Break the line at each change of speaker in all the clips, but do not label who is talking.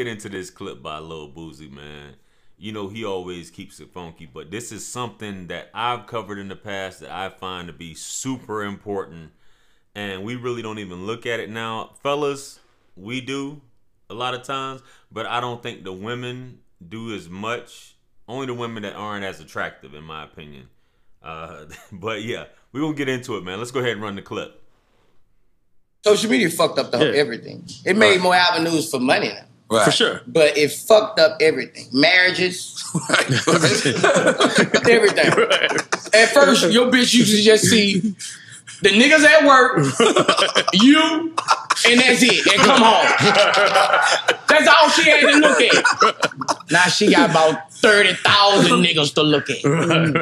get into this clip by Lil Boosie, man. You know, he always keeps it funky, but this is something that I've covered in the past that I find to be super important, and we really don't even look at it now. Fellas, we do a lot of times, but I don't think the women do as much. Only the women that aren't as attractive, in my opinion. But yeah, we're gonna get into it, man. Let's go ahead and run the clip.
Social media fucked up everything. It made more avenues for money now.
Right. For sure.
But it fucked up everything. Marriages. Everything. Right. At first, your bitch used to just see the niggas at work, you, and that's it. And come home. That's all she had to look at. Now she got about 30,000 niggas to look at.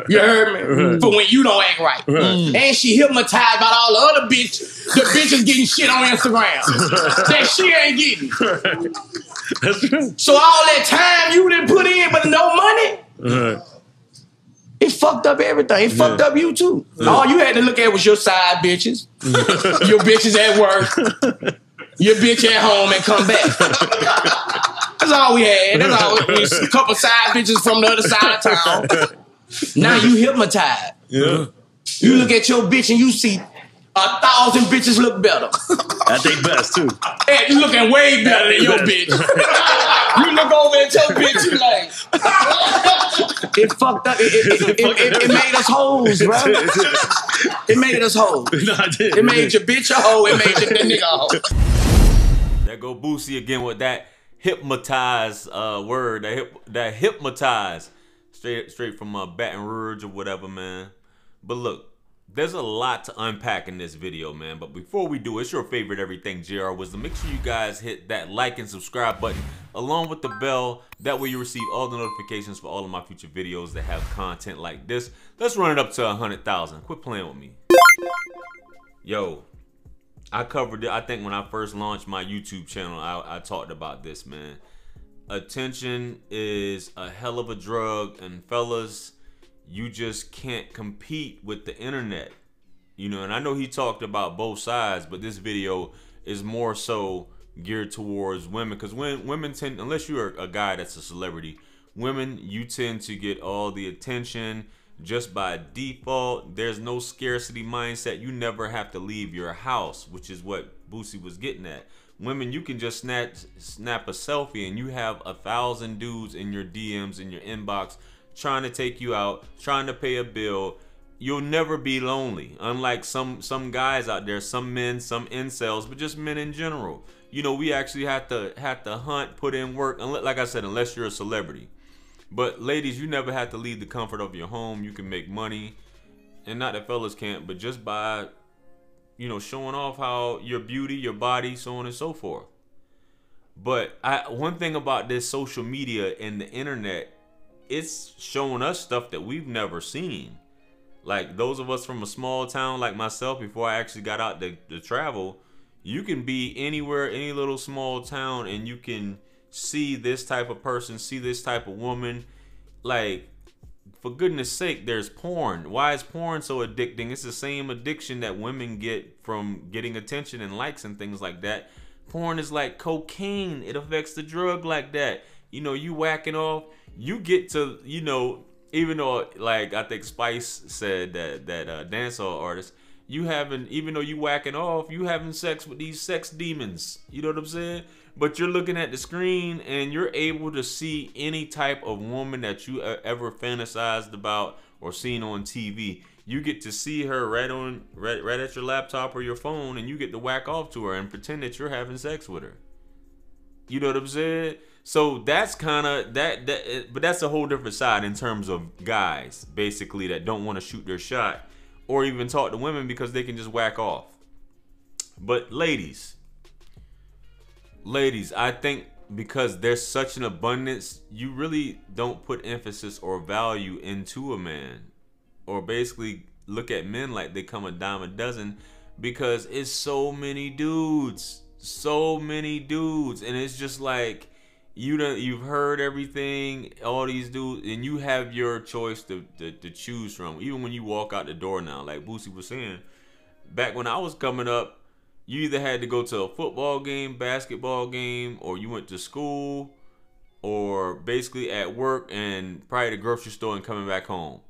You heard me? For when you don't act right. And she hypnotized by all the other the bitches getting shit on Instagram that she ain't getting.
That's true.
So all that time you didn't put in but no money, it fucked up everything. It fucked up you too. All you had to look at was your side bitches, your bitches at work, your bitch at home, and come back. That's all we had. That's all. A couple side bitches from the other side of town. Now you hypnotized.
Yeah.
You look at your bitch and you see 1,000 bitches look better.
I think best too.
And you looking way better than your bitch. You look over at your bitch, you like, it fucked up. It made us hoes, bro. It made us hoes.
No, I did.
It made your bitch a hoe. It made your nigga a hoe.
There go Boosie again with that hypnotized word. That hypnotized. Straight from Baton Rouge or whatever, man. But look, there's a lot to unpack in this video, man. But before we do, it's your favorite everything, JR Wisdom. Make sure you guys hit that like and subscribe button along with the bell. That way you receive all the notifications for all of my future videos that have content like this. Let's run it up to 100,000. Quit playing with me. Yo, I covered it. I think when I first launched my YouTube channel, I talked about this, man. Attention is a hell of a drug, and fellas, you just can't compete with the internet, you know. And I know he talked about both sides, but this video is more so geared towards women, because when women tend, unless you're a guy that's a celebrity, women, you tend to get all the attention just by default. There's no scarcity mindset. You never have to leave your house, which is what Boosie was getting at. Women, you can just snap a selfie and you have 1,000 dudes in your DMs, in your inbox, trying to take you out, trying to pay a bill. You'll never be lonely. Unlike some guys out there, some men, some incels, but just men in general. You know, we actually have to hunt, put in work, like I said, unless you're a celebrity. But ladies, you never have to leave the comfort of your home. You can make money, and not that fellas can't, but just by, you know, showing off how your beauty, your body, so on and so forth. But one thing about this social media and the internet, it's showing us stuff that we've never seen. Like those of us from a small town like myself, before I actually got out to travel, you can be anywhere, any little small town, and you can see this type of person, see this type of woman. Like, for goodness sake, there's porn. Why is porn so addicting? It's the same addiction that women get from getting attention and likes and things like that. Porn is like cocaine. It affects the drug like that. You know, you whacking off, you get to, you know, even though, like I think Spice said that dancehall artist, you having, even though you whacking off, you having sex with these sex demons. You know what I'm saying? But you're looking at the screen and you're able to see any type of woman that you ever fantasized about or seen on TV. You get to see her right at your laptop or your phone, and you get to whack off to her and pretend that you're having sex with her. You know what I'm saying? So that's kind of but that's a whole different side in terms of guys, basically, that don't want to shoot their shot or even talk to women because they can just whack off. But ladies, I think because there's such an abundance, you really don't put emphasis or value into a man, or basically look at men like they come a dime a dozen, because it's so many dudes, and it's just like, you've heard everything, all these dudes, and you have your choice to choose from. Even when you walk out the door now, like Boosie was saying, back when I was coming up, You either had to go to a football game, basketball game, or you went to school, or basically at work and probably the grocery store and coming back home.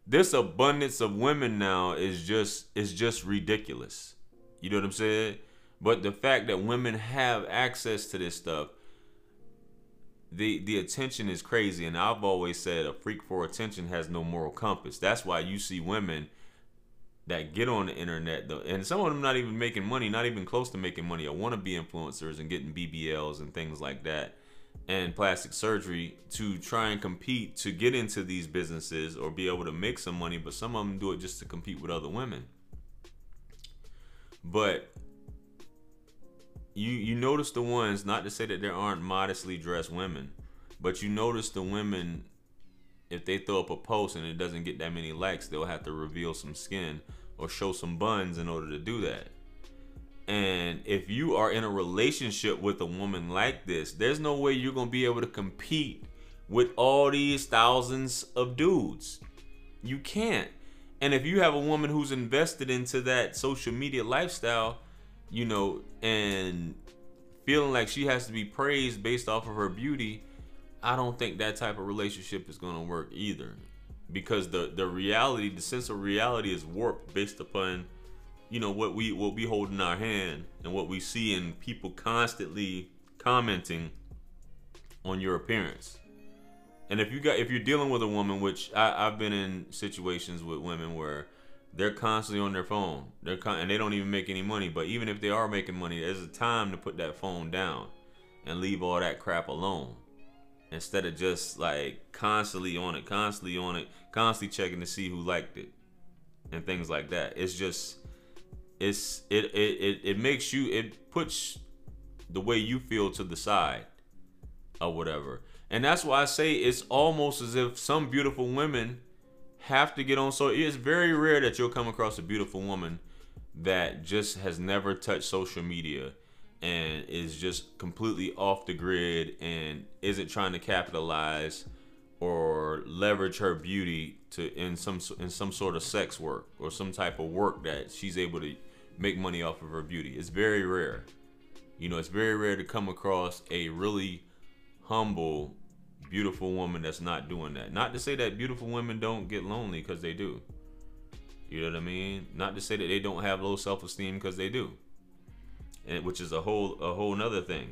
This abundance of women now is just ridiculous. You know what I'm saying? But the fact that women have access to this stuff, the attention is crazy. And I've always said a freak for attention has no moral compass. That's why you see women that get on the internet, and some of them not even making money, not even close to making money, or want to be influencers and getting BBLs and things like that, and plastic surgery to try and compete to get into these businesses or be able to make some money. But some of them do it just to compete with other women. But you notice the ones, not to say that there aren't modestly dressed women, but you notice the women, if they throw up a post and it doesn't get that many likes, they'll have to reveal some skin or show some buns in order to do that. And if you are in a relationship with a woman like this, there's no way you're gonna be able to compete with all these thousands of dudes. You can't. And if you have a woman who's invested into that social media lifestyle, you know, and feeling like she has to be praised based off of her beauty, I don't think that type of relationship is gonna work either. Because the reality, the sense of reality is warped based upon, you know, what we hold in our hand and what we see in people constantly commenting on your appearance. And if you're dealing with a woman, which I've been in situations with women where they're constantly on their phone, and they don't even make any money. But even if they are making money, there's a time to put that phone down and leave all that crap alone, instead of just like constantly on it, constantly checking to see who liked it and things like that. It's just it makes you, it puts the way you feel to the side or whatever. And that's why I say it's almost as if some beautiful women have to get on. So it's very rare that you'll come across a beautiful woman that just has never touched social media and is just completely off the grid and isn't trying to capitalize or leverage her beauty to in some sort of sex work or some type of work that she's able to make money off of her beauty. It's very rare. You know, it's very rare to come across a really humble, beautiful woman that's not doing that. Not to say that beautiful women don't get lonely, because they do. You know what I mean? Not to say that they don't have low self-esteem, because they do. And which is a whole nother thing.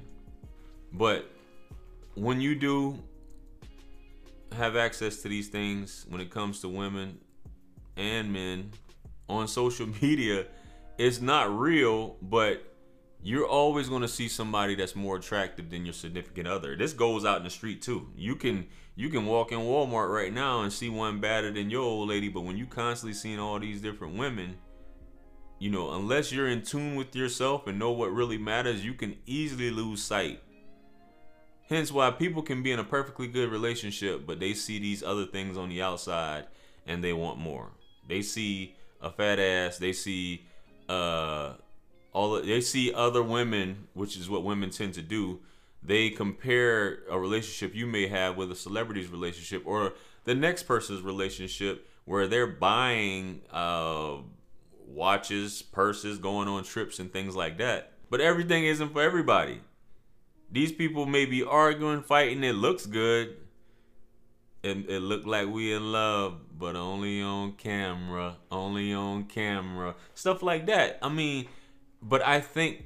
But when you do have access to these things, when it comes to women and men on social media, it's not real, but you're always going to see somebody that's more attractive than your significant other. This goes out in the street too. You can walk in Walmart right now and see one better than your old lady, but when you constantly seeing all these different women, you know, unless you're in tune with yourself and know what really matters, you can easily lose sight. Hence why people can be in a perfectly good relationship, but they see these other things on the outside and they want more. They see a fat ass, they see they see other women, which is what women tend to do. They compare a relationship you may have with a celebrity's relationship or the next person's relationship, where they're buying watches, purses, going on trips and things like that. But everything isn't for everybody. These people may be arguing, fighting, it looks good. It looked like we in love, but only on camera, stuff like that. I mean, but I think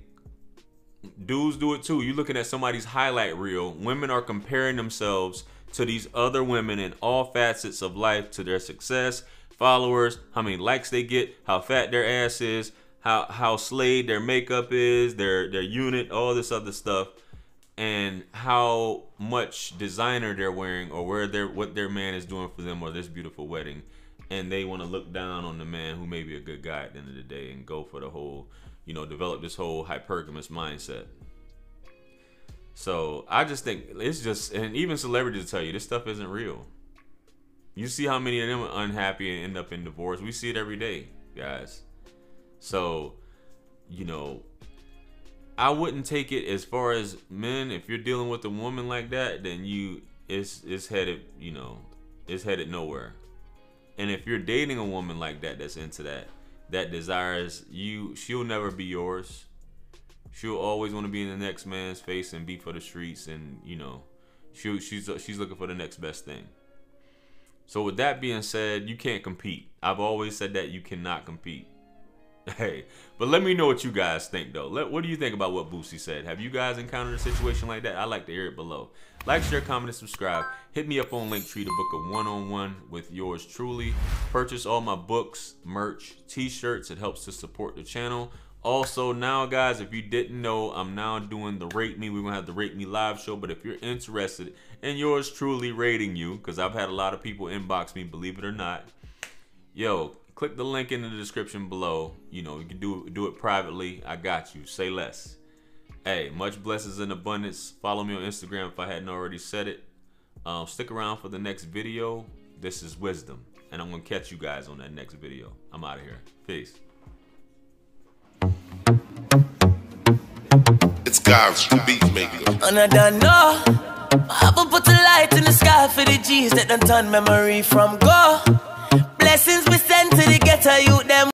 dudes do it too. You're looking at somebody's highlight reel. Women are comparing themselves to these other women in all facets of life, to their success, followers, how many likes they get, how fat their ass is, how slayed their makeup is, their unit, all this other stuff, and how much designer they're wearing, or what their man is doing for them, or this beautiful wedding. And they want to look down on the man who may be a good guy at the end of the day and go for the whole, you know, develop this whole hypergamous mindset. So I just think it's just, and even celebrities tell you this stuff isn't real. You see how many of them are unhappy and end up in divorce. We see it every day, guys. So, you know, I wouldn't take it as far as men. If you're dealing with a woman like that, then it's headed, you know, it's headed nowhere. And if you're dating a woman like that, that's into that desires you, she'll never be yours. She'll always want to be in the next man's face and be for the streets, and you know, she's looking for the next best thing. So with that being said, you can't compete. I've always said that you cannot compete. Hey, but let me know what you guys think though. What do you think about what Boosie said? Have you guys encountered a situation like that? I'd like to hear it below. Like, share, comment, and subscribe. Hit me up on Linktree to book a one-on-one with yours truly. Purchase all my books, merch, t-shirts. It helps to support the channel. Also, now guys, if you didn't know, I'm now doing the Rate Me. We're gonna have the Rate Me live show. But if you're interested in yours truly rating you, because I've had a lot of people inbox me, believe it or not, yo, click the link in the description below. You know, you can do it privately. I got you. Say less. Hey, much blessings in abundance. Follow me on Instagram if I hadn't already said it. Stick around for the next video. This is Wisdom, and I'm gonna catch you guys on that next video. I'm out of here. Peace.
It's God's beat maker.
And I don't know. I will put a light in the sky for the G's that done turn memory from go. Blessings we send to the ghetto, you